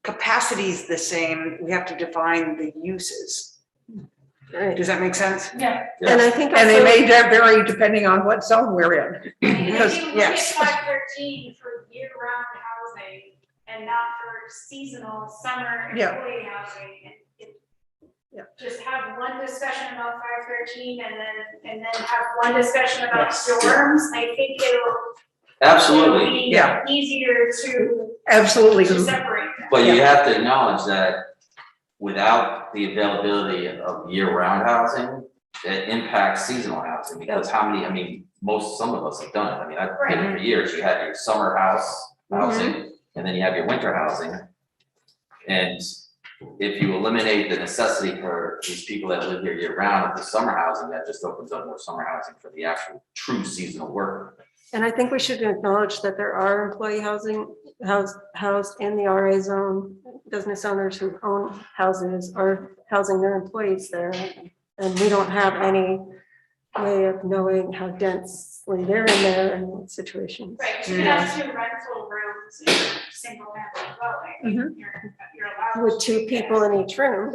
capacity is the same. We have to define the uses. right. Does that make sense? Yeah. And I think And they also, may vary depending on what zone we're in. And Because, if you look at yes. 513 for year-round housing and not for seasonal summer Yeah. employee housing, and Yeah. just have one discussion about 513 and then have one discussion about Yes. dorms, I think it'll Absolutely, be Yeah. easier to Absolutely. separate them. but you have to acknowledge that without the availability of year-round housing, it impacts seasonal housing, because how many, I mean, some of us have done it. I mean, I've been it for years. You had your summer housing, and then you have your winter housing. And if you eliminate the necessity for these people that live here year-round of the summer housing, that just opens up more summer housing for the actual true seasonal worker. and I think we should acknowledge that there are employee housing housed in the RA zone. Business owners who own houses are housing their employees there. And we don't have any way of knowing how densely they're in there and what situations. Right, 'cause you can have 2 rental rooms in a single family dwelling. You're allowed. With 2 people in each room,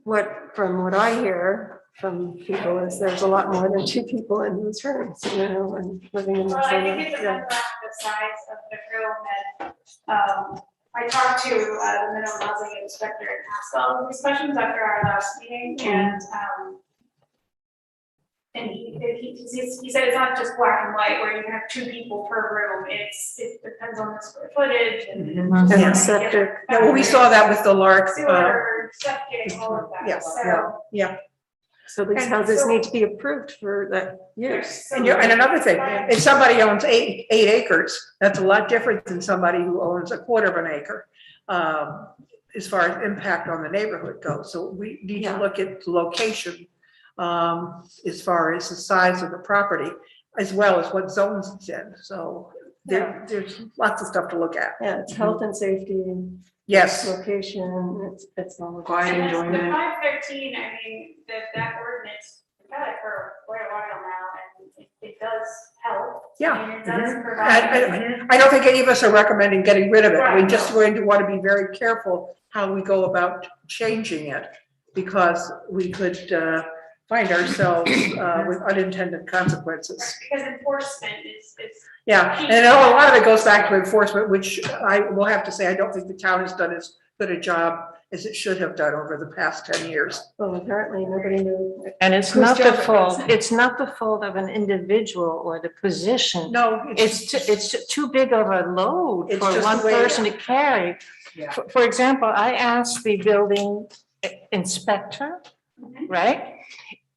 but from what I hear from people is there's a lot more than two people in those rooms, you know, and living in the Well, I same. think it depends on the size of the room and, I talked to, the minimum housing inspector and asked all of these questions after our last meeting and he said it's not just black and white where you can have two people per room, it depends on the square footage and. Mhm. And Yeah. the septic. Yeah, well, we saw that with the Lark. Sewer, septic, all of that, Yeah, so. So these And houses so- need to be approved for that use. And another thing, if somebody owns eight acres, that's a lot different than somebody who owns a quarter of an acre. As far as impact on the neighborhood goes, so we need to Yeah. look at the location. As far as the size of the property, as well as what zones it's in, so there's lots of stuff to look at. Yeah, it's health and safety, Yes, location, it's all. Quiet And that's the enjoyment. 513, I mean, that ordinance, we've had it for quite a while now, and it does help. Yeah. I mean, it does I, provide. I don't think any of us are recommending getting rid of it, we're Right. just going to want to be very careful how we go about changing it, because we could find ourselves with unintended consequences. Because enforcement is. Yeah, and a lot of it goes back to enforcement, which I will have to say, I don't think the town has done as good a job as it should have done over the past 10 years. Well, apparently nobody knew. And it's Whose not the job it fault, was. it's not the fault of an individual or the position. No, It's too big of a load It's for just one the way- person to carry. Yeah. For example, I asked the building inspector, Mhm. right?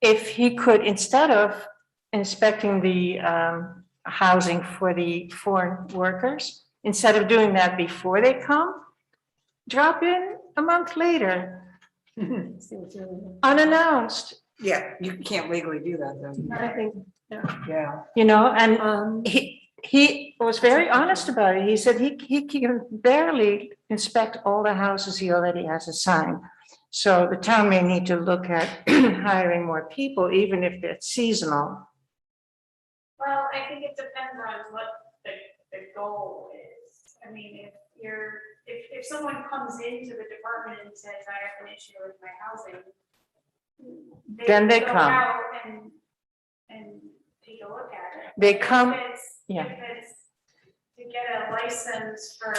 If he could, instead of inspecting the housing for the foreign workers, instead of doing that before they come, drop in a month later, See what's really- unannounced, Yeah, You can't legally do that though. I think, Yeah. you know, and um, he was very honest about it. He said he can barely inspect all the houses he already has assigned. So the town may need to look at hiring more people, even if it's seasonal. Well, I think it depends on what the goal is. I mean, if someone comes into the department and says, I have an issue with my housing. Then they go come. out and take a look at it. They come- If it's- yeah. If it's to get a license for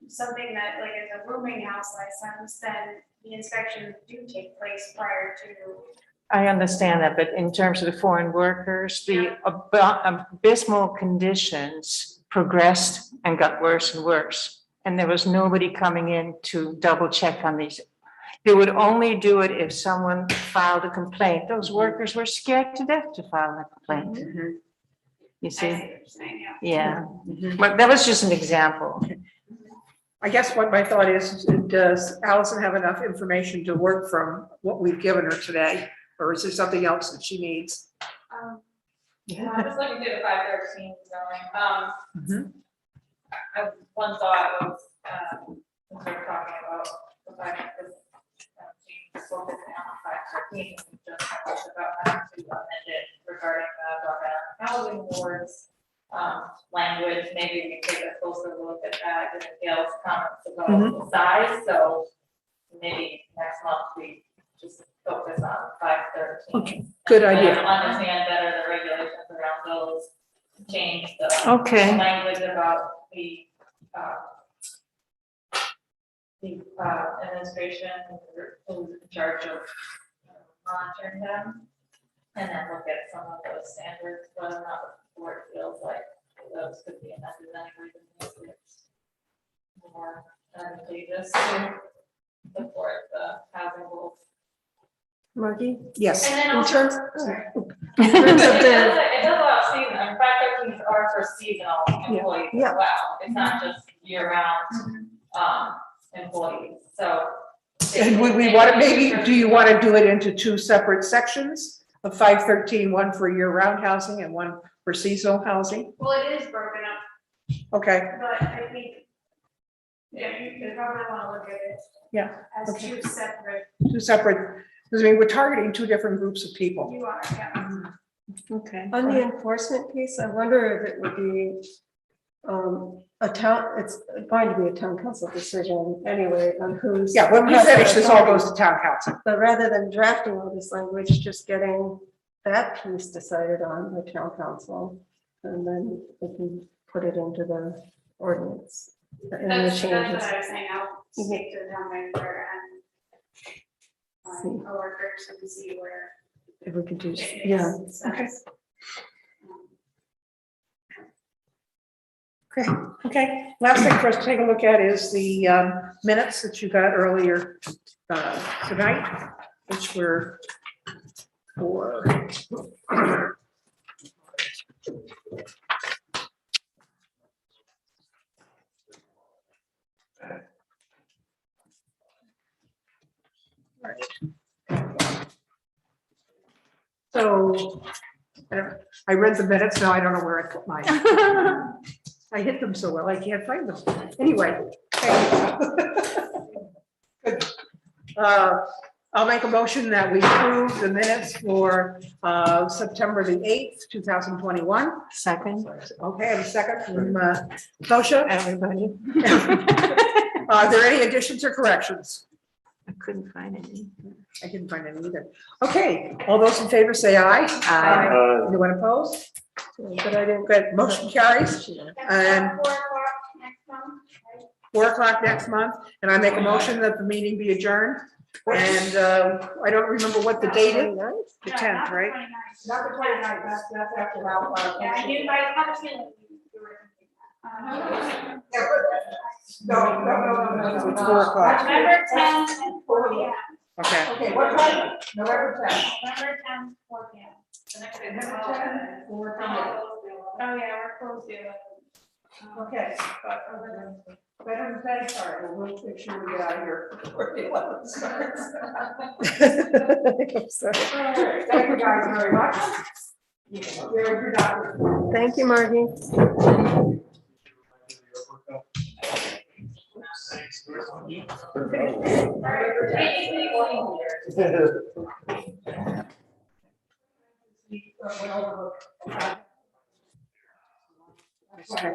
something that like is a rooming house license, then the inspections do take place prior to. I understand that, but in terms of the foreign workers, the abysmal conditions progressed and got worse and worse. And there was nobody coming in to double check on these. They would only do it if someone filed a complaint. Those workers were scared to death to file a complaint. You I see what see, you're saying, yeah. yeah, but that was just an example. I guess what my thought is, does Allison have enough information to work from what we've given her today? Or is there something else that she needs? Yeah, I was looking through the 513 zoning, Mhm. one thought was, when we were talking about the fact that this change focusing on 513, we just talked about having to amend it regarding the housing boards, language, maybe we can take a closer look at that, given Gail's comments about the size, so maybe next month we just focus on 513. Okay, good idea. Understand better the regulations around those, change the Okay. language about the administration, who's in charge of monitoring them. And then look at some of those standards, whether or not the board feels like those could be amended anyway to make it more advantageous to support the housing goals. Margie? Yes. And then In also, terms, sorry. in terms It of does, the, it does allow season, and 513s are for seasonal employees as Yeah. well, it's not just year-round, employees, so. And would we want to, maybe, do you want to do it into two separate sections of 513, one for year-round housing and one for seasonal housing? Well, it is broken up, Okay, but I think, yeah, you probably want to look at it yeah, as okay. two separate, Two separate, because I mean, we're targeting two different groups of people. you are, yeah. Okay. on the enforcement piece, I wonder if it would be a town, it's going to be a town council decision anyway on who's. Yeah, when we finish, this all goes to town council. But rather than drafting all this language, just getting that piece decided on by town council. And then we can put it into the ordinance. And the That's what changes. I was saying, I'll speak to the town manager and coworkers and see where. If we could do, it yeah. is. Okay. Okay, okay. Last thing for us to take a look at is the minutes that you got earlier tonight, which were for. So, I read the minutes, now I don't know where I put mine. I hit them so well, I can't find them. Anyway. Good. I'll make a motion that we approve the minutes for September the 8th, 2021. Second, Okay, I have a second from Tosha. everybody. Are there any additions or corrections? I couldn't find any. I didn't find any either. Okay, all those in favor say aye. Aye. Anyone opposed? But I didn't. Good, motion carries. And 4 o'clock next month, and I make a motion that the meeting be adjourned. And I don't remember what the date is. The 10th, right? Not the 29th, that's after that. Yeah, I knew, I had a feeling you were thinking that. No. It's 4 o'clock. November 10th and 4 p.m. Okay. Okay, what time? November 10th. November 10th, 4 p.m. The next day. November 10th, 4 p.m. Oh, yeah, we're closed to. Okay. Veterans Day, sorry, we'll make sure we get out of here before the 11th starts. Sorry. Thank you guys very much. Very productive. Thank you, Margie.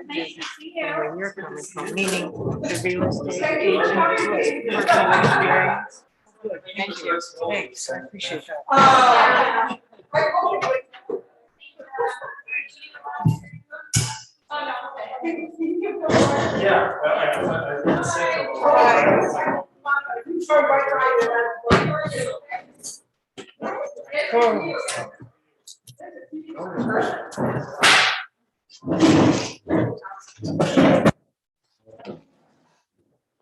Nice to see you. Where you're coming from, meaning the real estate agent, personal experience. Thank you. Thanks, I appreciate that. Yeah. I didn't say so. All right.